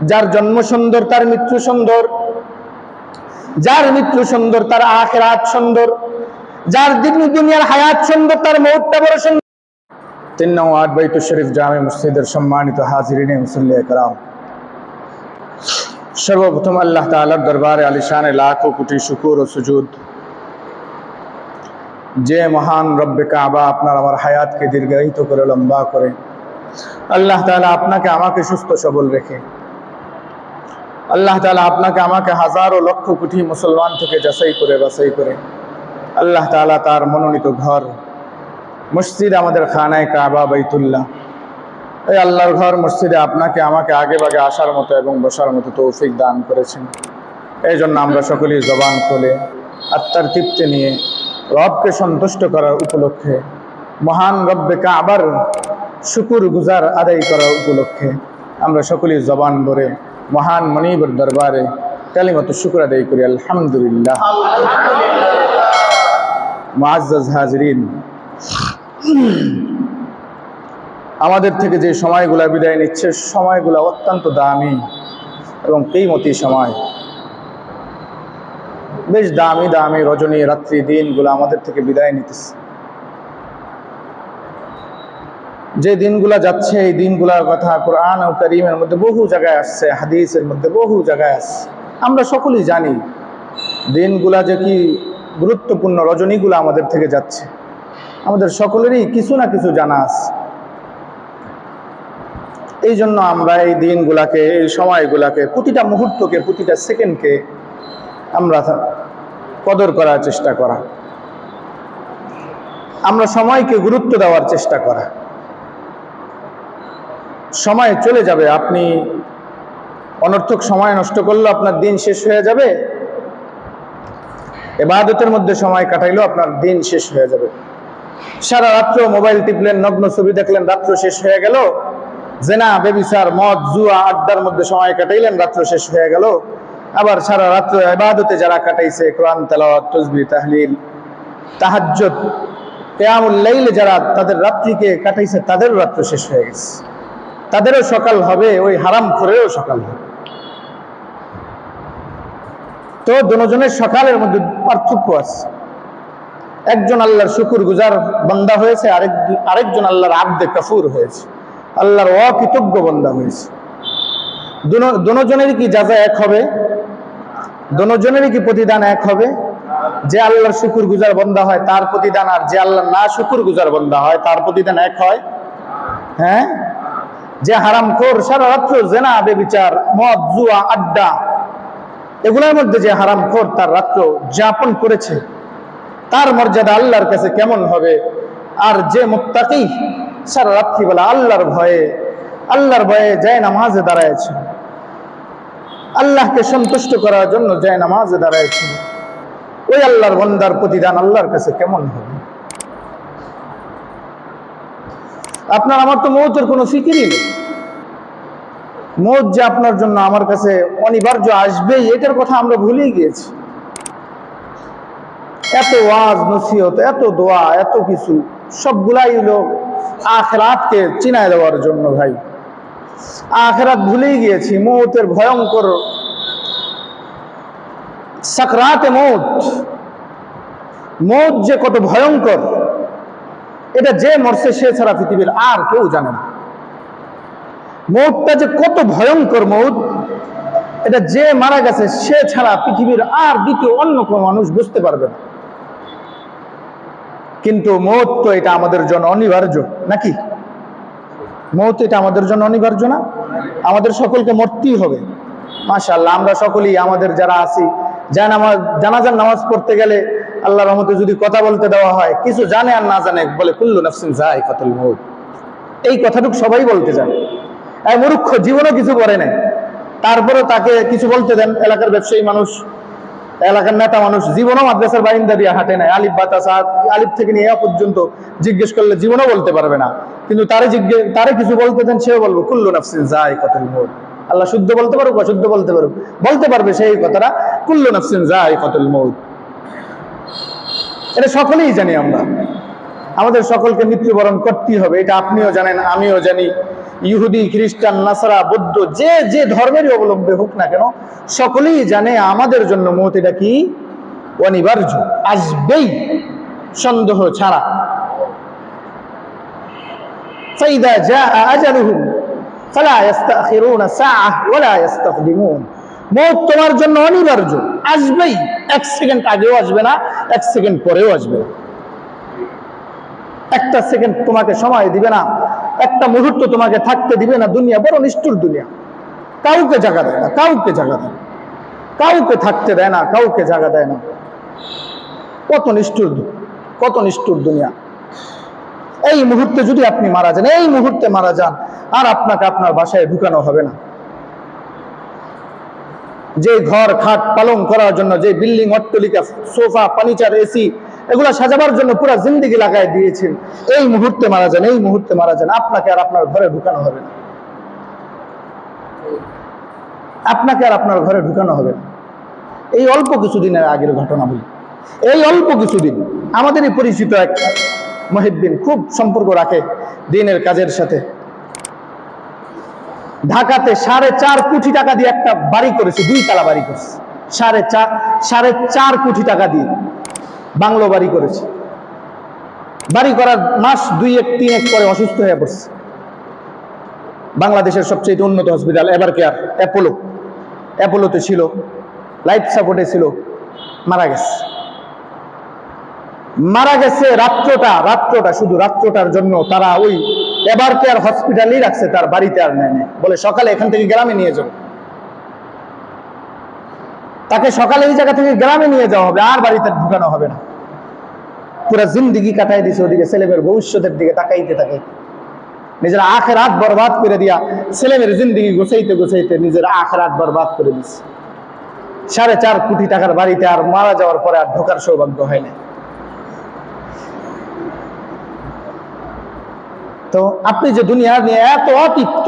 যার জন্ম সুন্দর তার মৃত্যু সুন্দর, যার মৃত্যু সুন্দর তার আখিরাত সুন্দর, যার দুনিয়ার হায়াত সুন্দর তার মউতটা বড় সুন্দর। 3 নং ওয়ার্ড বাইতুল শরীফ জামে মসজিদের সম্মানিত হাজিরিনে মুসল্লিয়ে কেরাম, সর্বপ্রথম আল্লাহ তাআলার দরবারে আলিশানে লাখো কোটি শুকর ও সুজুদ। যে মহান রব্বে কাবা আপনার আমার হায়াতকে দীর্ঘায়িত করে লম্বা করে, আল্লাহ তাআলা আপনাকে আমাকে সুস্থ সবল রেখে, আল্লাহ তাআলা আপনাকে আমাকে হাজারো লক্ষ কোটি মুসলমান থেকে যাচাই করে বাছাই করে আল্লাহ তাআলা তার মনোনীত ঘর মসজিদ আমাদের খানায় কাবা বাইতুল্লাহ, এই আল্লাহর ঘর মসজিদে আপনাকে আমাকে আগে ভাগে আসার মতো এবং বসার মতো তৌফিক দান করেছেন। এই জন্য আমরা সকলেই জবান খুলে আত্মার তৃপ্তি নিয়ে রবকে সন্তুষ্ট করার উপলক্ষে, মহান রব্বে কাবার শুকুর গুজার আদায় করার উপলক্ষে আমরা সকলেই জবান ভরে মহান মনিবের দরবারে কালিমাতু শুকর আদায় করি। আলহামদুলিল্লাহ। মুআজ্জাজ হাজিরিন, আমাদের থেকে যে সময়গুলা বিদায় নিচ্ছে, সময়গুলা অত্যন্ত দামি এবং কিমতি সময়। বেশ দামি দামি রজনী রাত্রি দিনগুলো আমাদের থেকে বিদায় নিতেছে। যে দিনগুলা যাচ্ছে, এই দিনগুলার কথা কোরআন ও কারীমের মধ্যে বহু জায়গায় আসছে, হাদিসের মধ্যে বহু জায়গায় আসছে। আমরা সকলেই জানি দিনগুলা যে কি গুরুত্বপূর্ণ, রজনীগুলো আমাদের থেকে যাচ্ছে, আমাদের সকলেরই কিছু না কিছু জানা আছে। এই জন্য আমরা এই দিনগুলাকে, এই সময়গুলাকে, প্রতিটা মুহূর্তকে, প্রতিটা সেকেন্ডকে আমরা কদর করার চেষ্টা করা, আমরা সময়কে গুরুত্ব দেওয়ার চেষ্টা করা। সময় চলে যাবে, আপনি অনর্থক সময় নষ্ট করলে আপনার দিন শেষ হয়ে যাবে, ইবাদতের মধ্যে সময় কাটাইলেও আপনার দিন শেষ হয়ে যাবে। সারা রাত্র মোবাইল টিপলেন, নগ্ন ছবি দেখলেন, রাত্র শেষ হয়ে গেল। জেনা, বেবিচার, মদ, জুয়া, আড্ডার মধ্যে সময় কাটাইলেন, রাত্র শেষ হয়ে গেল। আবার সারা রাত্র ইবাদতে যারা কাটাইছে, কোরআন তেলাওয়াত, তাসবিহ, তাহলিল, তাহাজ্জুদ, কিয়ামুল লাইলে যারা তাদের রাত্রিকে কাটাইছে, তাদেরও রাত্র শেষ হয়ে গেছে। তাদেরও সকাল হবে, ওই হারামখোরেরও সকাল হবে। তো দুজনের সকালের মধ্যে পার্থক্য আছে। একজন আল্লাহর শুকুর গুজার বান্দা হয়েছে, আরেকজন আল্লাহর আবদে কাফুর হয়েছে, আল্লাহর অকৃতজ্ঞ বান্দা হয়েছে। দুজনেরই কি জাযা এক হবে? দুজনেরই কি প্রতিদান এক হবে? যে আল্লাহর শুকুর গুজার বান্দা হয় তার প্রতিদান আর যে আল্লাহর না শুকুর গুজার বান্দা হয় তার প্রতিদান এক হয়? হ্যাঁ। যে হারামখোর, সারা রাত্র জেনা, বেবিচার, মদ, জুয়া, আড্ডা, এগুলোর মধ্যে যে হারামখোর তার রাত্র যাপন করেছে, তার মর্যাদা আল্লাহর কাছে কেমন হবে? আর যে মুত্তাকি সারা রাত্রিবেলা আল্লাহর ভয়ে যায় নামাজে দাঁড়ায়ছে, আল্লাহকে সন্তুষ্ট করার জন্য যায় নামাজে দাঁড়ায়ছে, ওই আল্লাহর বান্দার প্রতিদান আল্লাহর কাছে কেমন হবে? আপনার আমার তো মৌতের কোনো ফিকিরই নেই। মৌত যে আপনার জন্য আমার কাছে অনিবার্য আসবেই, এটার কথা আমরা ভুলেই গিয়েছি। এত ওয়াজ নসিহত, এত দোয়া, এত কিছু, সবগুলাই হলো আখিরাতকে চিনায় দেওয়ার জন্য। ভাই, আখিরাত ভুলেই গিয়েছি। মৌতের ভয়ঙ্কর সাকরাতে মৌত যে কত ভয়ঙ্কর, এটা যে মরছে সে ছাড়া পৃথিবীর আর কেউ জানে না। মৌতটা যে কত ভয়ঙ্কর মৌত, এটা যে মারা গেছে সে ছাড়া পৃথিবীর আর দ্বিতীয় অন্য কোনো মানুষ বুঝতে পারবে না। কিন্তু মৌত তো এটা আমাদের জন্য অনিবার্য নাকি? মৌত এটা আমাদের জন্য অনিবার্য না? আমাদের সকলকে মরতেই হবে। মাশাআল্লাহ, আমরা সকলেই, আমাদের যারা আছি, জানাজার নামাজ পড়তে গেলে আল্লাহর রহমতে যদি কথা বলতে দেওয়া হয়, কিছু জানে আর না জানে বলে কুল্লু নাফসিন যায়কাতুল মউত, এই কথাটুকু সবাই বলতে জানে। এই মূর্খ জীবনও কিছু করে না, তারপরে তাকে কিছু বলতে দেন। এলাকার ব্যবসায়ী মানুষ, এলাকার নেতা মানুষ, জীবনও মাদ্রাসার বারিন্দা দিয়ে হাঁটে না, আলিফ বাতাসা, আলিফ থেকে নিয়ে পর্যন্ত জিজ্ঞেস করলে জীবনও বলতে পারবে না। কিন্তু তারে কিছু বলতে দেন, সেও বলবো কুল্লু নাফসিন যায়কাতুল মউত। আল্লাহ শুদ্ধ বলতে পারুক, অশুদ্ধ বলতে পারবে সেই কথাটা, কুল্লু নাফসিন যায়কাতুল মউত। এটা সকলেই জানি আমরা, আমাদের সকলকে মৃত্যুবরণ করতেই হবে। এটা আপনিও জানেন, আমিও জানি, ইহুদি, খ্রিস্টান, নাসারা, বৌদ্ধ, যে যে ধর্মেরই অবলম্বী হোক না কেন, সকলেই জানে আমাদের জন্য মওত এটা কি অনিবার্য, আসবেই, সন্দেহ ছাড়া। ফাইদা জাআ আজালুহুম ফালা ইস্তাখিরুনা সাআহ ওয়ালা ইস্তাকদিমুন। মওত তোমার জন্য অনিবার্য, আসবেই, এক সেকেন্ড আগেও আসবে না, এক সেকেন্ড পরেও আসবে না। একটা সেকেন্ড তোমাকে সময় দিবে না, একটা মুহূর্ত তোমাকে থাকতে দিবে না। দুনিয়া বড় নিষ্ঠুর দুনিয়া, কাউকে জায়গা দেয় না, কাউকে জায়গা দেয় না, কাউকে থাকতে দেয় না, কাউকে জায়গা দেয় না। কত নিষ্ঠুর, কত নিষ্ঠুর দুনিয়া। এই মুহূর্তে যদি আপনি মারা যান, এই মুহূর্তে মারা যান, আর আপনাকে আপনার বাসায় ঢুকানো হবে না। যে ঘর খাট পালন করার জন্য, যে বিল্ডিং, অট্টালিকা, সোফা, ফার্নিচার, এসি, এগুলা সাজাবার জন্য পুরো জিন্দেগি লাগায় দিয়েছেন, এই মুহূর্তে মারা যান, এই মুহূর্তে মারা যান, আপনাকে আর আপনার ঘরে ঢুকানো হবে না, আপনাকে আর আপনার ঘরে ঢুকানো হবে না। এই অল্প কিছুদিনের আগের ঘটনা বলি। এই অল্প কিছুদিন আমাদেরই পরিচিত এক মুহিদ্দিন, খুব সম্পর্ক রাখে দিনের কাজের সাথে, ঢাকাতে 4.5 কোটি টাকা দিয়ে একটা বাড়ি করেছে, 2 তলা বাড়ি করেছে, 4.5 কোটি টাকা দিয়ে বাংলো বাড়ি করেছে। বাড়ি করার মাস 2-3 পরে অসুস্থ হয়ে পড়ছে। বাংলাদেশের সবচেয়ে উন্নত হসপিটাল এভার কেয়ার, অ্যাপোলোতে ছিল, লাইফ সাপোর্টে ছিল, মারা গেছে। মারা গেছে রাত্রটা শুধু রাত্রটার জন্য তারা ওই এভার কেয়ার হসপিটালই রাখছে, তার বাড়িতে আর নেয়, বলে সকালে এখান থেকে গ্রামে নিয়ে যাও। তাকে সকালে এই জায়গা থেকে গ্রামে নিয়ে যাওয়া হবে, আর বাড়িতে ঢুকানো হবে না। পুরো জিন্দেগি কাটাই দিছে ওদিকে, ছেলেমেয়ের ভবিষ্যতের দিকে তাকাইতে তাকাইতে নিজের আখিরাত বরবাদ করে দিয়া, ছেলেমেয়ের জিন্দেগি গোছাইতে গোছাইতে নিজের আখিরাত বরবাদ করে দিছে। 4.5 কোটি টাকার বাড়িতে আর মারা যাওয়ার পরে আর ঢোকার সৌভাগ্য হয় না। তো আপনি যে দুনিয়া নিয়ে এত অতৃপ্ত,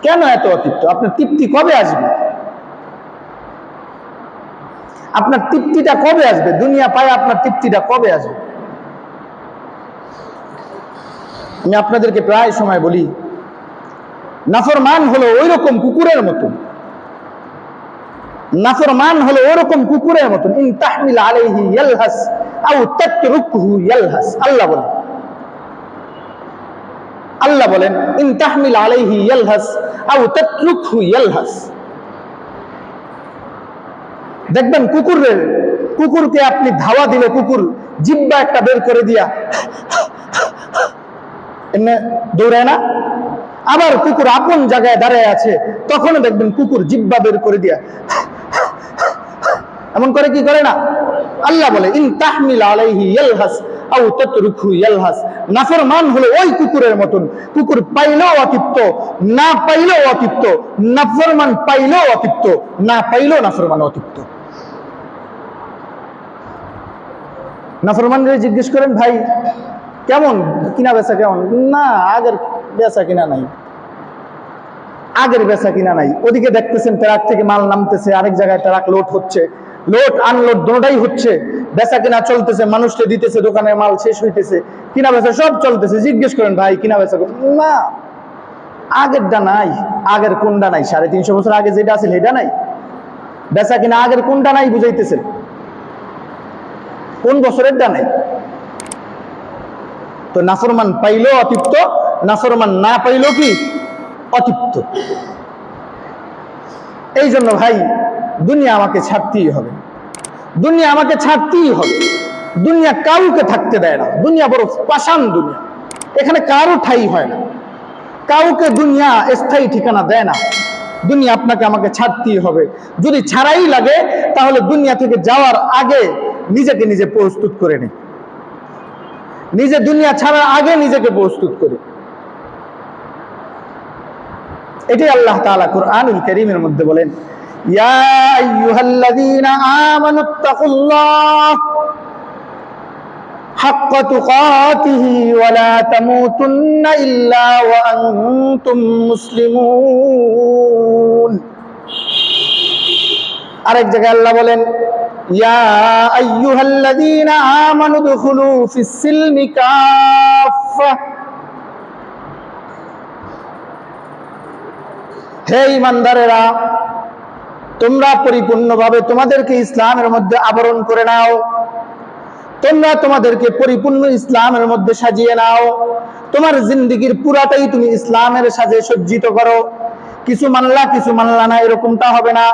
কেন এত অতৃপ্ত? আপনার তৃপ্তি কবে আসবে? আপনার তৃপ্তিটা কবে আসবে? দুনিয়া পায় আপনার তৃপ্তিটা কবে আসবে? আমি আপনাদেরকে প্রায় সময় বলি, নাফরমান হলো ওইরকম কুকুরের মতন, নাফরমান হলো ওরকম কুকুরের মতন। ইন তাহমিল আলাইহি ইয়ালহাস আও তাতরুকহু ইয়ালহাস। আল্লাহ বলেন ইন তাহমিল আলাইহি ইয়ালহাস আও তাতরুকহু ইয়ালহাস। দেখবেন কুকুরকে আপনি ধাওয়া দিলে কুকুর জিহ্বা একটা বের করে দিয়া এমনি দৌড়ায় না? আবার কুকুর আপন জায়গায় দাঁড়ায় আছে, তখন দেখবেন কুকুর জিহ্বা বের করে দিয়া এমন করে, কি করে না? আল্লাহ বলে ইন তাহমিল আলাইহি ইয়ালহাস আও তাতরুকহু ইয়ালহাস। নাফরমান হলো ওই কুকুরের মতন, কুকুর পাইলেও অতৃপ্ত, না পাইলেও অতৃপ্ত, নাফরমান পাইলেও অতৃপ্ত, না পাইলেও নাফরমান অতৃপ্ত। নাফরমানদের জিজ্ঞেস করেন, ভাই কেমন কিনা বেচা, কেমন? না, আগের বেচা কিনা নাই, আগের বেচা কিনা নাই। ওদিকে দেখতেছেন ট্রাক থেকে মাল নামতেছে, আরেক জায়গায় ট্রাক লোড হচ্ছে, লোড আনলোড দুটোটাই হচ্ছে, বেচা কিনা চলতেছে, মানুষকে দিতেছে, দোকানের মাল শেষ হইতেছে, কিনা বেচা সব চলতেছে। জিজ্ঞেস করেন, ভাই কিনা বেচা? না, আগেরটা নাই। আগের কোনটা নাই? 350 বছর আগে যেটা আছে সেটা নাই। বেচা কিনা আগের কোনটা নাই বুঝাইতেছেন, কোন বছরেরটা নাই? তো নাফরমান পাইলেও অতৃপ্ত, নাফরমান না পাইলেও কি অতৃপ্ত। এই জন্য ভাই দুনিয়া আমাকে ছাড়তেই হবে, দুনিয়া আমাকে ছাড়তেই হবে। দুনিয়া কাউকে থাকতে দেয় না, দুনিয়া বড় পাষাণ দুনিয়া, এখানে কারো ঠাই হয় না, কাউকে দুনিয়া স্থায়ী ঠিকানা দেয় না। দুনিয়া আপনাকে আমাকে ছাড়তেই হবে। যদি ছাড়াই লাগে তাহলে দুনিয়া থেকে যাওয়ার আগে নিজেকে নিজে প্রস্তুত করে নে, নিজে দুনিয়া ছাড়ার আগে নিজেকে প্রস্তুত করে। এটাই আল্লাহ তাআলা কুরআনুল কারীমের মধ্যে বলেন, ইয়া আইয়ুহাল্লাযীনা আমানুত্তাকুল্লাহ হাক্কা তুকাতিহি ওয়া লা তামুতুন্না ইল্লা ওয়া আনতুম মুসলিমুন। আরেক জায়গায় আল্লাহ বলেন, ইয়া আইয়ুহাল্লাযীনা আমানু দুখুলু ফিস সিলমি কাফা হে ঈমানদারেরা, তোমরা পরিপূর্ণভাবে তোমাদেরকে ইসলামের মধ্যে আবরণ করে নাও, তোমরা তোমাদেরকে পরিপূর্ণ ইসলামের মধ্যে সাজিয়ে নাও। তোমার জিন্দেগির পুরাটাই তুমি ইসলামের সাজে সজ্জিত করো। কিছু মানলা না, এরকমটা হবে না।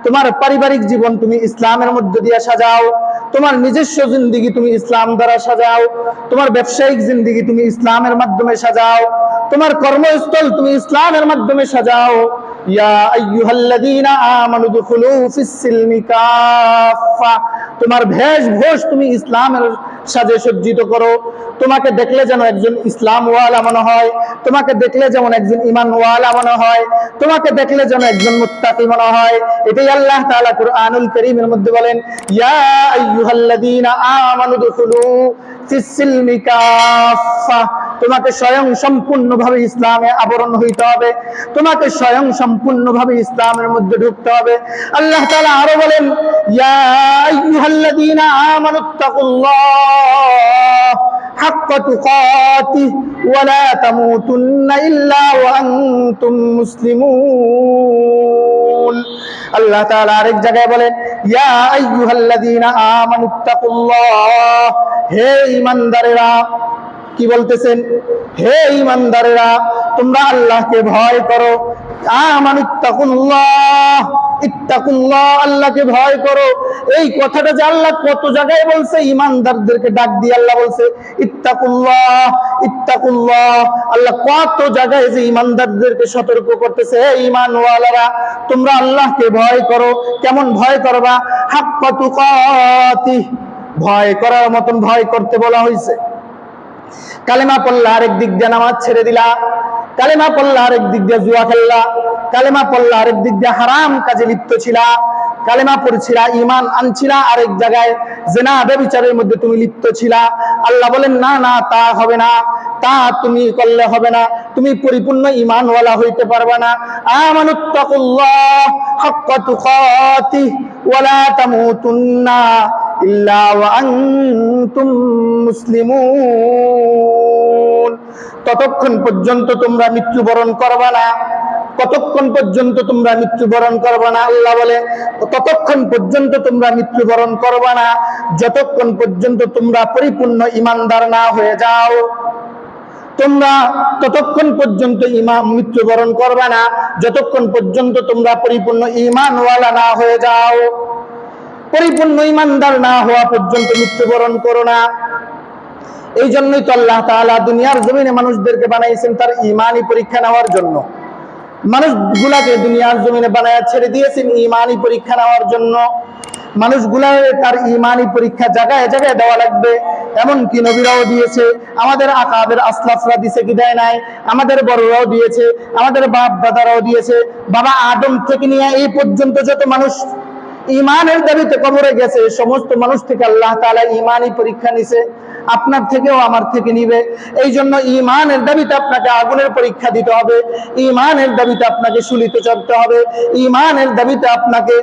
তোমার পারিবারিক জীবন তুমি ইসলামের মধ্যে দিয়ে সাজাও, তোমার নিজস্ব জিন্দেগি তুমি ইসলাম দ্বারা সাজাও, তোমার ব্যবসায়িক জিন্দেগি তুমি ইসলামের মাধ্যমে সাজাও, তোমার কর্মস্থল তুমি ইসলামের মাধ্যমে সাজাও। ইয়া আইয়ুহাল্লাযীনা আমানু দুখুলু ফিস-সিলমি কাফা, তোমার বেশভূষ তুমি ইসলামের সাজে সজ্জিত করো। তোমাকে দেখলে যেন একজন ইসলামওয়ালা মনে হয়, তোমাকে দেখলে যেমন একজন ঈমানওয়ালা মনে হয়, তোমাকে দেখলে যেন একজন মুত্তাকি মনে হয়। এটাই আল্লাহ তাআলা কুরআনুল কারীমের মধ্যে বলেন, ইয়া আইয়ুহাল্লাযীনা আমানু দুখুলু ফিস-সিলমি কাফা, তোমাকে স্বয়ং সম্পূর্ণভাবে ইসলামে আবরণ হইতে হবে, তোমাকে স্বয়ং সম্পূর্ণভাবে ইসলামের মধ্যে ঢুকতে হবে। আল্লাহ তাআলা আরো বলেন, ইয়া আইয়ুহাল্লাযীনা আমানুত্তাকুল্লাহ হাক্কা তুকাতিহি ওয়া লা তামুতুন্না ইল্লা ওয়া আনতুম মুসলিমুন। আল্লাহ তাআলা আরেক জায়গায় বলেন, ইয়া আইয়ুহাল্লাযীনা আমানুত্তাকুল্লাহ, হে ঈমানদারেরা। কি বলতেছেন? হে ঈমানদারেরা, তোমরা আল্লাহকে ভয় করো। আমানুত্তাকুল্লাহ, ইত্তাকুল্লাহ, আল্লাহকে ভয় করো। এই কথাটা যে আল্লাহ কত জায়গায় বলছে, ঈমানদারদেরকে ডাক দিয়ে আল্লাহ বলছে ইত্তাকুল্লাহ, ইত্তাকুল্লাহ। আল্লাহ কত জায়গায় যে ঈমানদারদেরকে সতর্ক করতেছে, হে ঈমানওয়ালারা, তোমরা আল্লাহকে ভয় করো। কেমন ভয় করবা? হাক্কা তুকাতিহি, ভয় করার মতন ভয় করতে বলা হয়েছে। কালেমা পড়লা, আরেক দিক দিয়ে নামাজ ছেড়ে দিলা, কালেমা পড়লা, আরেক দিক দিয়ে জুয়া খেললা, কালেমা পড়লা, আরেক দিক দিয়ে হারাম কাজে লিপ্ত ছিলা, কালেমা পড়ছিলা, ঈমান আনছিলা, আরেক জায়গায় জিনা ব্যভিচারের মধ্যে তুমি লিপ্ত ছিলা। আল্লাহ বলেন, না না, তা হবে না, তা তুমি করলে হবে না, তুমি পরিপূর্ণ ঈমানওয়ালা হইতে পারবে না। আমানুত্তাকুল্লাহ হাক্কা তুকাতিহি ওয়া লা তামুতুন্না ইল্লা ওয়া আনতুম মুসলিমুন। ততক্ষণ পর্যন্ত তোমরা মৃত্যুবরণ করবে না, কতক্ষণ পর্যন্ত তোমরা মৃত্যুবরণ করবে না? আল্লাহ বলে, ততক্ষণ পর্যন্ত তোমরা মৃত্যুবরণ করবে না যতক্ষণ পর্যন্ত তোমরা পরিপূর্ণ ঈমানদার না হয়ে যাও। তোমরা ততক্ষণ পর্যন্ত মৃত্যুবরণ করবে না যতক্ষণ পর্যন্ত তোমরা পরিপূর্ণ ঈমানওয়ালা না হয়ে যাও। পরিপূর্ণ ঈমানদার না হওয়া পর্যন্ত মৃত্যুবরণ করো না। এই জন্যই তো আল্লাহ তাআলা দুনিয়ার জমিনে মানুষদেরকে বানাইছেন তার ঈমানি পরীক্ষা নেওয়ার জন্য। মানুষগুলাকে দুনিয়ার জমিনে বানায়া ছেড়ে দিয়েছেন ঈমানি পরীক্ষা নেওয়ার জন্য। মানুষগুলাকে তার ঈমানি পরীক্ষা জায়গায় জায়গায় দেওয়া লাগবে। এমনকি নবীরাও দিয়েছে, আমাদের আকাবের আসলাফরা দিয়েছে কি দেয় নাই? আমাদের বড়রাও দিয়েছে, আমাদের বাপ দাদারাও দিয়েছে। বাবা আদম থেকে নিয়ে এই পর্যন্ত যত মানুষ ঈমানের দাবিতে কবরে গেছে, সমস্ত মানুষ থেকে আল্লাহ তাআলা ঈমানি পরীক্ষা নিছে। আপনার থেকেও আমার থেকে নিবে। এই জন্য ঈমানের দাবিতে আপনাকে আগুনের পরীক্ষা দিতে হবে, ঈমানের দাবিতে আপনাকে শুলিতে চড়তে হবে, ঈমানের দাবিতে আপনাকে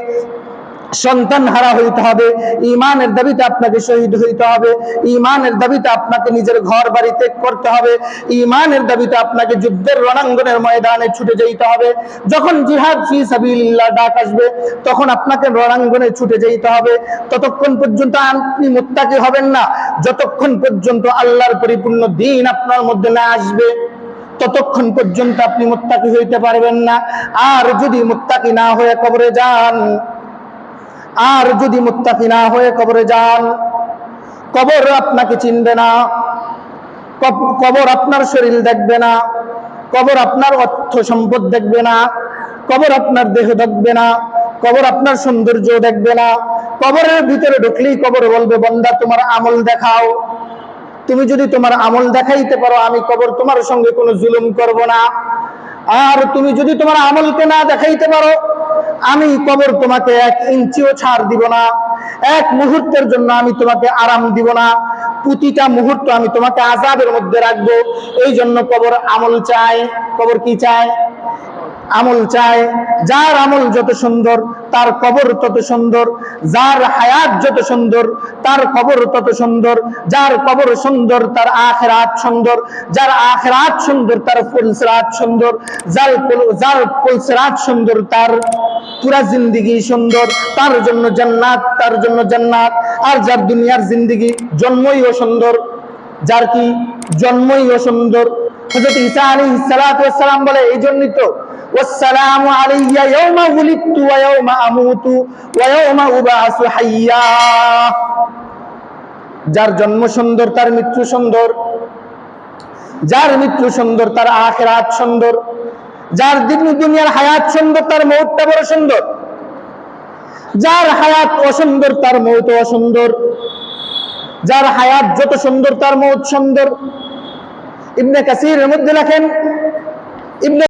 সন্তান হারা হইতে হবে, ঈমানের দাবিতে আপনাকে শহীদ হইতে হবে, ঈমানের দাবিতে আপনাকে নিজের ঘর বাড়ি ত্যাগ করতে হবে, ঈমানের দাবিতে আপনাকে যুদ্ধের রণাঙ্গনের ময়দানে ছুটে যেতে হবে। যখন জিহাদ ফি সাবিলিল্লাহ ডাক আসবে, তখন আপনাকে রণাঙ্গনে ছুটে যেতে হবে। ততক্ষণ পর্যন্ত আপনি মুত্তাকি হবেন না যতক্ষণ পর্যন্ত আল্লাহর পরিপূর্ণ দ্বীন আপনার মধ্যে না আসবে, ততক্ষণ পর্যন্ত আপনি মুত্তাকি হইতে পারবেন না। আর যদি মুত্তাকি না হয়ে কবরে যান, আর যদি মুত্তাকি না হয়ে কবরে যান, কবর আপনাকে চিনবে না, কবর আপনার শরীর দেখবে না, কবর আপনার অর্থ সম্পদ দেখবে না, কবর আপনার দেহ দেখবে না, কবর আপনার সৌন্দর্য দেখবে না। কবরের ভিতরে ঢুকলেই কবর বলবে, বান্দা তোমার আমল দেখাও। তুমি যদি তোমার আমল দেখাইতে পারো, আমি কবর তোমার সঙ্গে কোনো জুলুম করব না। আর তুমি যদি তোমার আমলকে না দেখাইতে পারো, আমি কবর তোমাকে 1 ইঞ্চিও ছাড় দিব না। এক মুহূর্তের জন্য আমি তোমাকে আরাম দিব না। প্রতিটা মুহূর্ত আমি তোমাকে আযাবের মধ্যে রাখবো। এই জন্য কবর আমল চায়। কবর কি চায়? আমল চায়। যার আমল যত সুন্দর তার কবর তত সুন্দর, যার হায়াত যত সুন্দর তার কবর তত সুন্দর, যার কবর সুন্দর তার আখিরাত সুন্দর, যার আখিরাত সুন্দর তার ফুলসিরাত সুন্দর, যার ফুলসিরাত সুন্দর তার পুরা জিন্দেগি সুন্দর, তার জন্য জান্নাত, তার জন্য জান্নাত। আর যার দুনিয়ার জিন্দেগি জন্মই অসুন্দর, যার কি জন্মই অসুন্দর। হযরত ঈসা আলাইহিস সালাতু ওয়াস সালাম বলে, এই জন্যই তো ওয়াসসালামু আলাইয়া ইয়াওমা উলিদতু ওয়া ইয়াওমা আমুতু ওয়া ইয়াওমা উবআসু হাইয়্যা। যার জন্ম সুন্দর তার মৃত্যু সুন্দর, যার মৃত্যু সুন্দর তার আখিরাত সুন্দর, যার দুনিয়ার হায়াত সুন্দর তার মউতটা বড় সুন্দর, যার হায়াত অসুন্দর তার মউত অসুন্দর, যার হায়াত যত সুন্দর তার মউত সুন্দর। ইবনে কাসিরের মধ্যে লেখেন, ইবনে